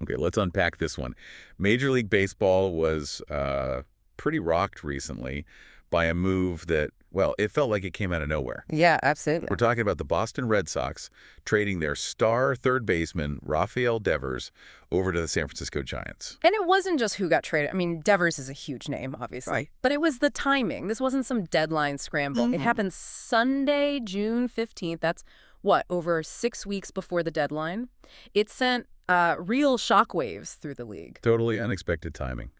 Okay, let's unpack this one. Major League Baseball was pretty rocked recently by a move that, well, it felt like it came out of nowhere. Yeah, absolutely. We're talking about the Boston Red Sox trading their star third baseman, Rafael Devers, over to the San Francisco Giants. And it wasn't just who got traded. I mean, Devers is a huge name, obviously. Right. But it was the timing. This wasn't some deadline scramble. It happened Sunday, June 15th. That's, what, over 6 weeks before the deadline? It sent real shockwaves through the league. Totally unexpected timing.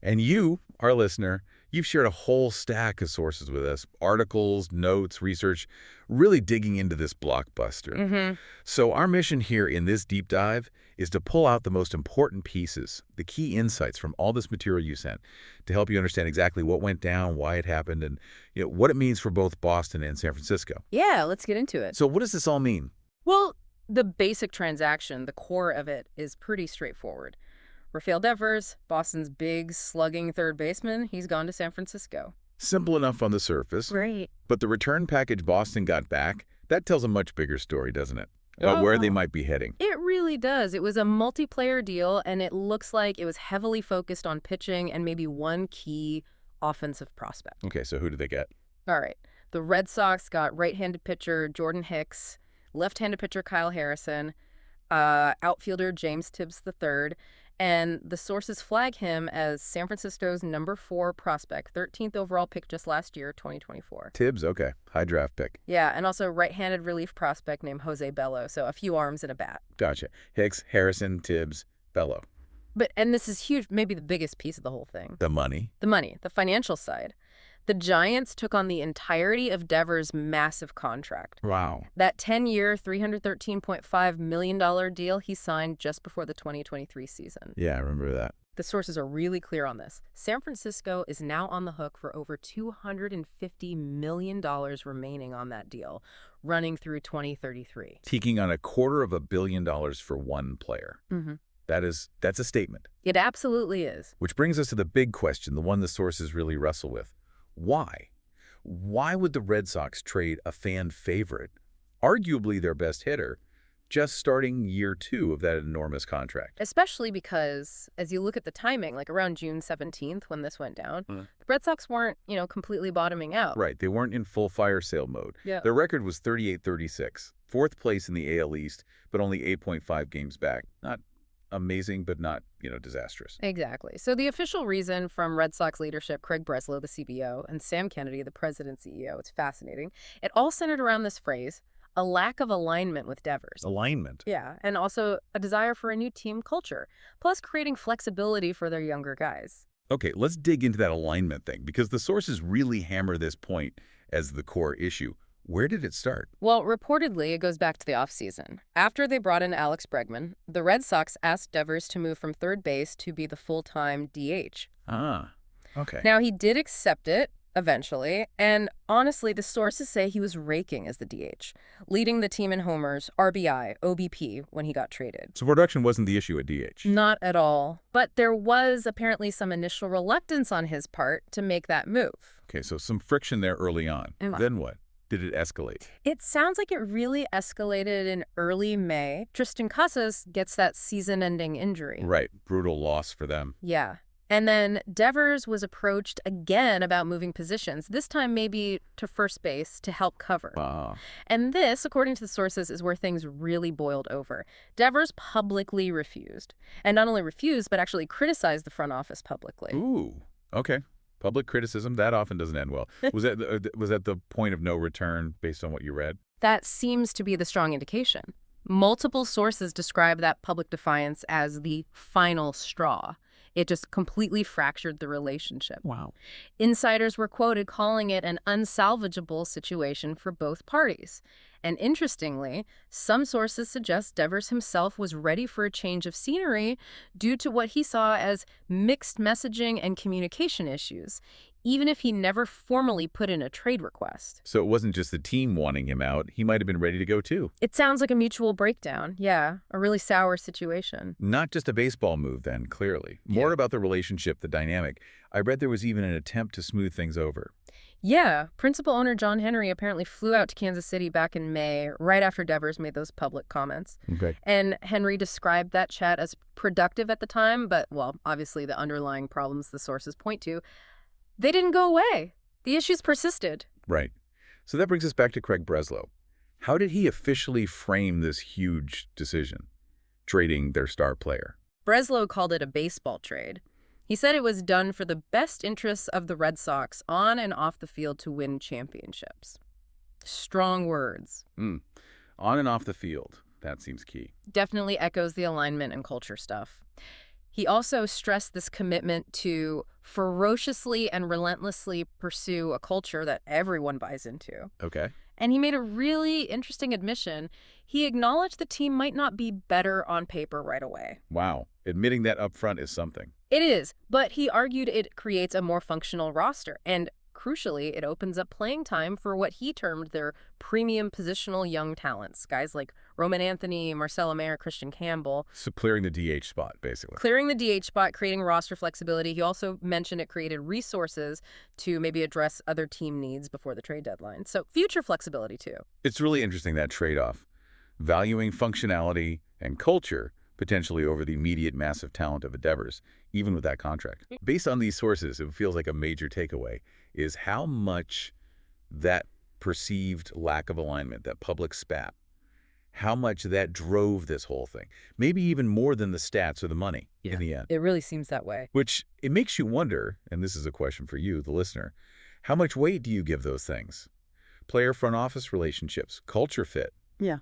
And you, our listener, you've shared a whole stack of sources with us, articles, notes, research, really digging into this blockbuster. So our mission here in this deep dive is to pull out the most important pieces, the key insights from all this material you sent, to help you understand exactly what went down, why it happened, and what it means for both Boston and San Francisco. Yeah, let's get into it. So what does this all mean? Well, the basic transaction, the core of it, is pretty straightforward. Rafael Devers, Boston's big, slugging third baseman, he's gone to San Francisco. Simple enough on the surface. Right. But the return package Boston got back, that tells a much bigger story, doesn't it? About where they might be heading. It really does. It was a multiplayer deal, and it looks like it was heavily focused on pitching and maybe one key offensive prospect. Okay, so who did they get? All right. The Red Sox got right-handed pitcher Jordan Hicks, left-handed pitcher Kyle Harrison, outfielder James Tibbs III, and the sources flag him as San Francisco's number 4 prospect, 13th overall pick just last year, 2024. Tibbs, okay. High draft pick. Yeah, and also right-handed relief prospect named Jose Bello, so a few arms and a bat. Gotcha. Hicks, Harrison, Tibbs, Bello. And this is huge, maybe the biggest piece of the whole thing. The money. The money, the financial side. The Giants took on the entirety of Devers' massive contract. Wow. That 10-year, $313.5 million deal he signed just before the 2023 season. Yeah, I remember that. The sources are really clear on this. San Francisco is now on the hook for over $250 million remaining on that deal, running through 2033. Taking on $250 million for one player. That's a statement. It absolutely is. Which brings us to the big question, the one the sources really wrestle with. Why? Why would the Red Sox trade a fan favorite, arguably their best hitter, just starting year 2 of that enormous contract? Especially because, as you look at the timing, like around June 17th when this went down, the Red Sox weren't, completely bottoming out. Right. They weren't in full fire sale mode. Yeah. Their record was 38-36, 4th place in the AL East, but only 8.5 games back. Not amazing, but not, disastrous. Exactly. So the official reason from Red Sox leadership, Craig Breslow, the CBO, and Sam Kennedy, the president CEO, it's fascinating. It all centered around this phrase, a lack of alignment with Devers. Alignment. Yeah, and also a desire for a new team culture, plus creating flexibility for their younger guys. Okay, let's dig into that alignment thing, because the sources really hammer this point as the core issue. Where did it start? Well, reportedly, it goes back to the offseason. After they brought in Alex Bregman, the Red Sox asked Devers to move from third base to be the full-time DH. Ah, okay. Now, he did accept it eventually, and honestly, the sources say he was raking as the DH, leading the team in homers, RBI, OBP when he got traded. So production wasn't the issue at DH? Not at all. But there was apparently some initial reluctance on his part to make that move. Okay, so some friction there early on. Then what? Did it escalate? It sounds like it really escalated in early May. Tristan Casas gets that season-ending injury. Right. Brutal loss for them. Yeah. And then Devers was approached again about moving positions, this time maybe to first base to help cover. Wow. And this, according to the sources, is where things really boiled over. Devers publicly refused. And not only refused, but actually criticized the front office publicly. Ooh, okay. Public criticism, that often doesn't end well. Was that the point of no return based on what you read? That seems to be the strong indication. Multiple sources describe that public defiance as the final straw. It just completely fractured the relationship. Wow. Insiders were quoted calling it an unsalvageable situation for both parties. And interestingly, some sources suggest Devers himself was ready for a change of scenery due to what he saw as mixed messaging and communication issues, even if he never formally put in a trade request. So it wasn't just the team wanting him out. He might have been ready to go too. It sounds like a mutual breakdown. Yeah, a really sour situation. Not just a baseball move then, clearly. More about the relationship, the dynamic. I read there was even an attempt to smooth things over. Yeah, principal owner John Henry apparently flew out to Kansas City back in May, right after Devers made those public comments. Okay. And Henry described that chat as productive at the time, but, well, obviously the underlying problems the sources point to, they didn't go away. The issues persisted. Right. So that brings us back to Craig Breslow. How did he officially frame this huge decision, trading their star player? Breslow called it a baseball trade. He said it was done for the best interests of the Red Sox on and off the field to win championships. Strong words. On and off the field. That seems key. Definitely echoes the alignment and culture stuff. He also stressed this commitment to ferociously and relentlessly pursue a culture that everyone buys into. Okay. And he made a really interesting admission. He acknowledged the team might not be better on paper right away. Wow. Admitting that up front is something. It is, but he argued it creates a more functional roster. And crucially, it opens up playing time for what he termed their premium positional young talents, guys like Roman Anthony, Marcelo Mayer, Christian Campbell. So clearing the DH spot, basically. Clearing the DH spot, creating roster flexibility. He also mentioned it created resources to maybe address other team needs before the trade deadline. So future flexibility, too. It's really interesting, that trade-off. Valuing functionality and culture potentially over the immediate massive talent of Devers, even with that contract. Based on these sources, it feels like a major takeaway is how much that perceived lack of alignment, that public spat, how much that drove this whole thing. Maybe even more than the stats or the money in the end. It really seems that way. Which it makes you wonder, and this is a question for you, the listener, how much weight do you give those things? Player front office relationships, culture fit. Yeah.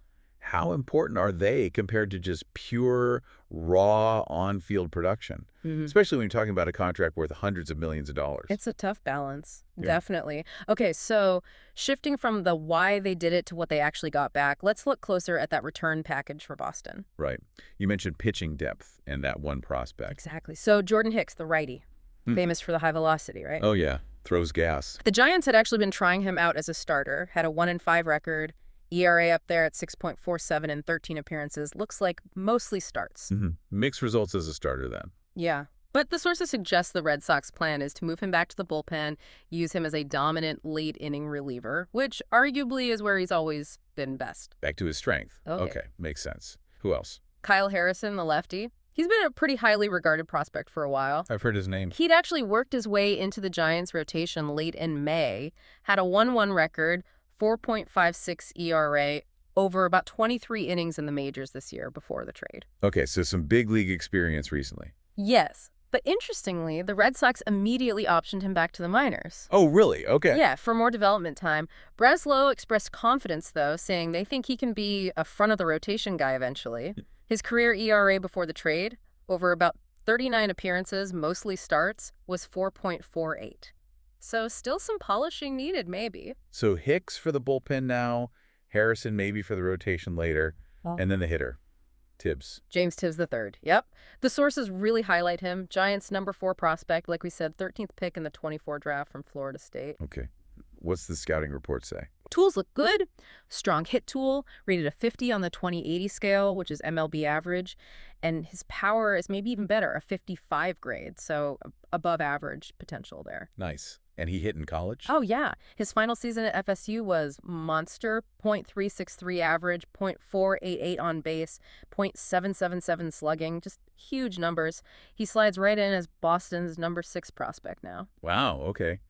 How important are they compared to just pure, raw, on-field production? Especially when you're talking about a contract worth hundreds of millions of dollars. It's a tough balance, Yeah. definitely. Okay, so shifting from the why they did it to what they actually got back, let's look closer at that return package for Boston. Right. You mentioned pitching depth and that one prospect. Exactly. So Jordan Hicks, the righty, famous for the high velocity, right? Oh, yeah. Throws gas. The Giants had actually been trying him out as a starter, had a 1-5 record, ERA up there at 6.47 in 13 appearances. Looks like mostly starts. Mixed results as a starter then. Yeah. But the sources suggest the Red Sox plan is to move him back to the bullpen, use him as a dominant late-inning reliever, which arguably is where he's always been best. Back to his strength. Okay. Makes sense. Who else? Kyle Harrison, the lefty. He's been a pretty highly regarded prospect for a while. I've heard his name. He'd actually worked his way into the Giants' rotation late in May, had a 1-1 record, 4.56 ERA, over about 23 innings in the majors this year before the trade. Okay, so some big league experience recently. Yes, but interestingly, the Red Sox immediately optioned him back to the minors. Oh, really? Okay. Yeah, for more development time. Breslow expressed confidence, though, saying they think he can be a front-of-the-rotation guy eventually. His career ERA before the trade, over about 39 appearances, mostly starts, was 4.48. So still some polishing needed, maybe. So Hicks for the bullpen now, Harrison maybe for the rotation later, and then the hitter, Tibbs. James Tibbs III. Yep. The sources really highlight him. Giants' number 4 prospect, like we said, 13th pick in the 24 draft from Florida State. Okay. What's the scouting report say? Tools look good. Strong hit tool, rated a 50 on the 20/80 scale, which is MLB average. And his power is maybe even better, a 55 grade, so above average potential there. Nice. And he hit in college? Oh, yeah. His final season at FSU was monster, .363 average, .488 on base, .777 slugging, just huge numbers. He slides right in as Boston's number 6 prospect now. Wow, okay.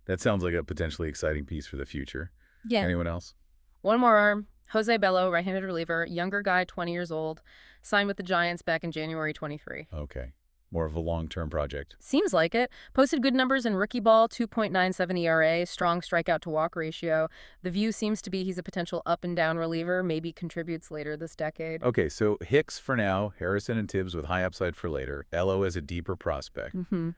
That sounds like a potentially exciting piece for the future. Yeah. Anyone else? One more arm. Jose Bello, right-handed reliever, younger guy, 20 years old, signed with the Giants back in January 23. Okay. More of a long-term project. Seems like it. Posted good numbers in rookie ball, 2.97 ERA, strong strikeout-to-walk ratio. The view seems to be he's a potential up-and-down reliever, maybe contributes later this decade. Okay, so Hicks for now, Harrison and Tibbs with high upside for later, Bello as a deeper prospect.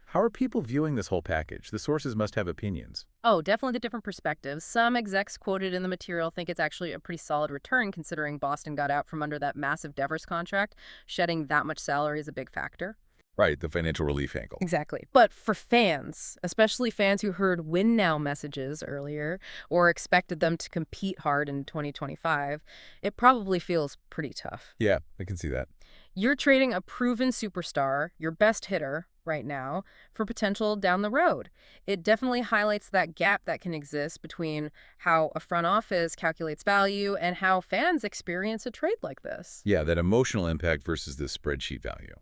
How are people viewing this whole package? The sources must have opinions. Oh, definitely the different perspectives. Some execs quoted in the material think it's actually a pretty solid return considering Boston got out from under that massive Devers contract. Shedding that much salary is a big factor. Right, the financial relief angle. Exactly. But for fans, especially fans who heard win now messages earlier or expected them to compete hard in 2025, it probably feels pretty tough. Yeah, I can see that. You're trading a proven superstar, your best hitter, right now for potential down the road. It definitely highlights that gap that can exist between how a front office calculates value and how fans experience a trade like this. Yeah, that emotional impact versus the spreadsheet value.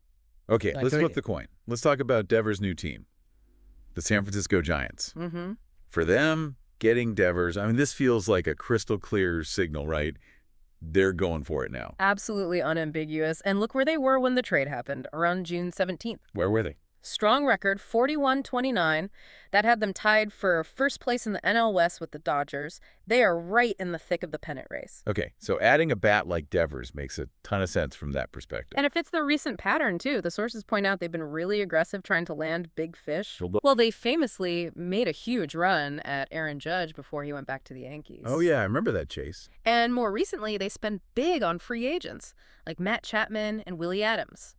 Okay, I let's agree. flip the coin. Let's talk about Devers' new team, the San Francisco Giants. Mm-hmm. For them, getting Devers, I mean, this feels like a crystal clear signal, right? They're going for it now. Absolutely unambiguous. And look where they were when the trade happened, around June 17th. Where were they? Strong record, 41-29. That had them tied for first place in the NL West with the Dodgers. They are right in the thick of the pennant race. Okay, so adding a bat like Devers makes a ton of sense from that perspective. And it fits their recent pattern, too. The sources point out they've been really aggressive trying to land big fish. Well, they famously made a huge run at Aaron Judge before he went back to the Yankees. Oh, yeah, I remember that chase. And more recently, they spent big on free agents, like Matt Chapman and Willie Adams.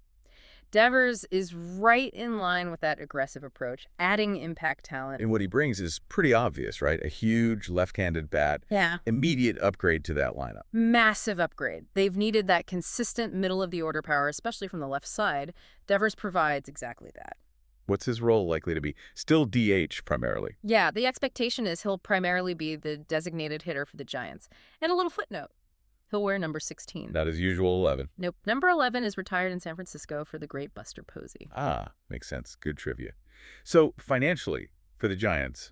Devers is right in line with that aggressive approach, adding impact talent. And what he brings is pretty obvious, right? A huge left-handed bat. Yeah. Immediate upgrade to that lineup. Massive upgrade. They've needed that consistent middle-of-the-order power, especially from the left side. Devers provides exactly that. What's his role likely to be? Still DH primarily. Yeah, the expectation is he'll primarily be the designated hitter for the Giants. And a little footnote. He'll wear number 16. Not his usual 11. Nope. Number 11 is retired in San Francisco for the great Buster Posey. Ah, makes sense. Good trivia. So financially, for the Giants,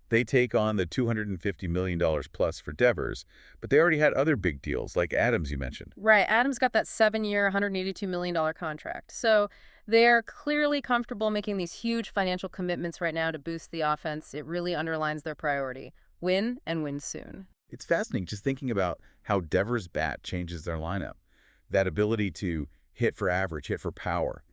they take on the $250 million plus for Devers, but they already had other big deals, like Adams you mentioned. Right. Adams got that 7-year, $182 million contract. So they're clearly comfortable making these huge financial commitments right now to boost the offense. It really underlines their priority. Win and win soon. It's fascinating just thinking about how Devers' bat changes their lineup. That ability to hit for average, hit for power.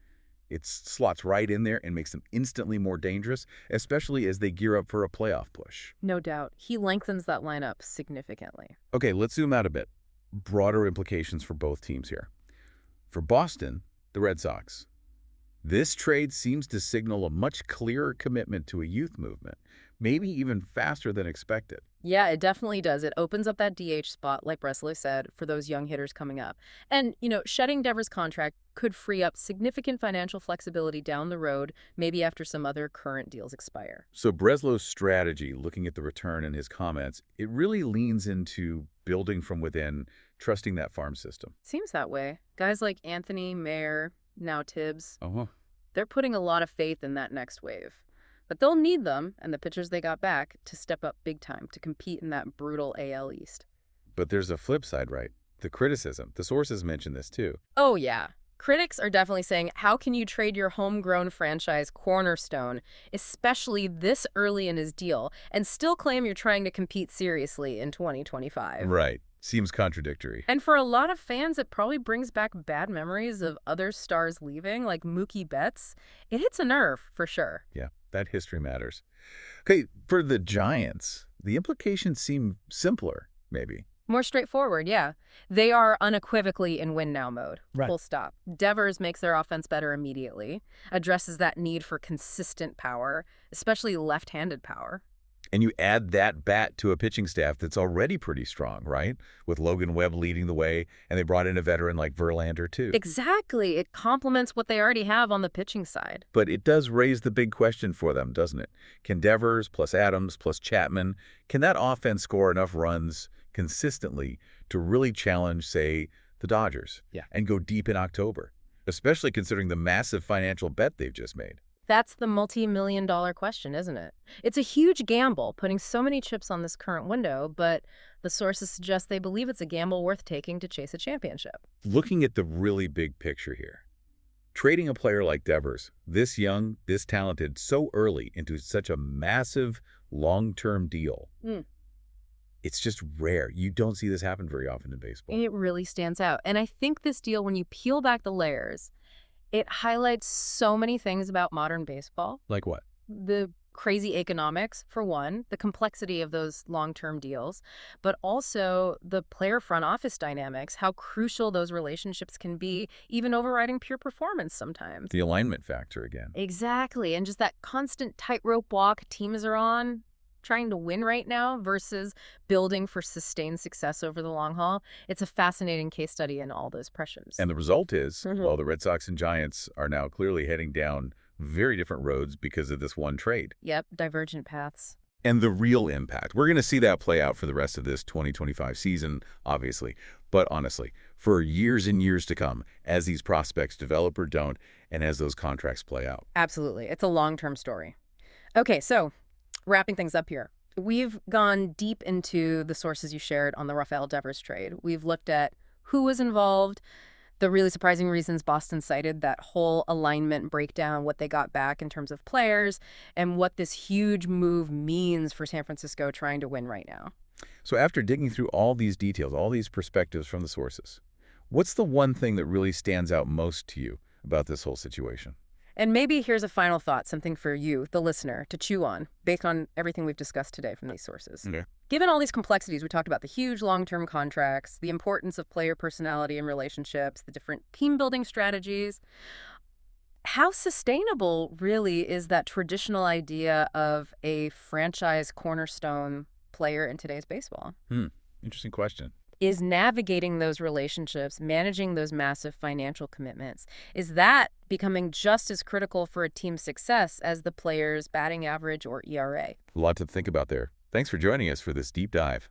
It slots right in there and makes them instantly more dangerous, especially as they gear up for a playoff push. No doubt. He lengthens that lineup significantly. Okay, let's zoom out a bit. Broader implications for both teams here. For Boston, the Red Sox, this trade seems to signal a much clearer commitment to a youth movement, maybe even faster than expected. Yeah, it definitely does. It opens up that DH spot, like Breslow said, for those young hitters coming up. And, shedding Devers' contract could free up significant financial flexibility down the road, maybe after some other current deals expire. So Breslow's strategy, looking at the return in his comments, it really leans into building from within, trusting that farm system. Seems that way. Guys like Anthony, Mayer, now Tibbs, Uh-huh. they're putting a lot of faith in that next wave. But they'll need them, and the pitchers they got back, to step up big time to compete in that brutal AL East. But there's a flip side, right? The criticism. The sources mention this too. Oh, yeah. Critics are definitely saying, how can you trade your homegrown franchise cornerstone, especially this early in his deal, and still claim you're trying to compete seriously in 2025? Right. Seems contradictory. And for a lot of fans, it probably brings back bad memories of other stars leaving, like Mookie Betts. It hits a nerve, for sure. Yeah, that history matters. Okay, for the Giants, the implications seem simpler, maybe. More straightforward, yeah. They are unequivocally in win-now mode. Right. Full stop. Devers makes their offense better immediately, addresses that need for consistent power, especially left-handed power. And you add that bat to a pitching staff that's already pretty strong, right? With Logan Webb leading the way, and they brought in a veteran like Verlander, too. Exactly. It complements what they already have on the pitching side. But it does raise the big question for them, doesn't it? Can Devers plus Adams plus Chapman, can that offense score enough runs consistently to really challenge, say, the Dodgers? Yeah. And go deep in October, especially considering the massive financial bet they've just made. That's the multi-million-dollar question, isn't it? It's a huge gamble, putting so many chips on this current window, but the sources suggest they believe it's a gamble worth taking to chase a championship. Looking at the really big picture here, trading a player like Devers, this young, this talented, so early into such a massive long-term deal, it's just rare. You don't see this happen very often in baseball. It really stands out. And I think this deal, when you peel back the layers, it highlights so many things about modern baseball. Like what? The crazy economics, for one, the complexity of those long-term deals, but also the player front office dynamics, how crucial those relationships can be, even overriding pure performance sometimes. The alignment factor again. Exactly. And just that constant tightrope walk teams are on, trying to win right now versus building for sustained success over the long haul. It's a fascinating case study in all those pressures. And the result is, well, the Red Sox and Giants are now clearly heading down very different roads because of this one trade. Yep, divergent paths. And the real impact. We're going to see that play out for the rest of this 2025 season, obviously. But honestly, for years and years to come, as these prospects develop or don't, and as those contracts play out. Absolutely. It's a long-term story. Okay, so wrapping things up here. We've gone deep into the sources you shared on the Rafael Devers trade. We've looked at who was involved, the really surprising reasons Boston cited, that whole alignment breakdown, what they got back in terms of players, and what this huge move means for San Francisco trying to win right now. So after digging through all these details, all these perspectives from the sources, what's the one thing that really stands out most to you about this whole situation? And maybe here's a final thought, something for you, the listener, to chew on, based on everything we've discussed today from these sources. Okay. Given all these complexities, we talked about the huge long-term contracts, the importance of player personality and relationships, the different team-building strategies, how sustainable really is that traditional idea of a franchise cornerstone player in today's baseball? Interesting question. Is navigating those relationships, managing those massive financial commitments, is that becoming just as critical for a team's success as the player's batting average or ERA? A lot to think about there. Thanks for joining us for this deep dive.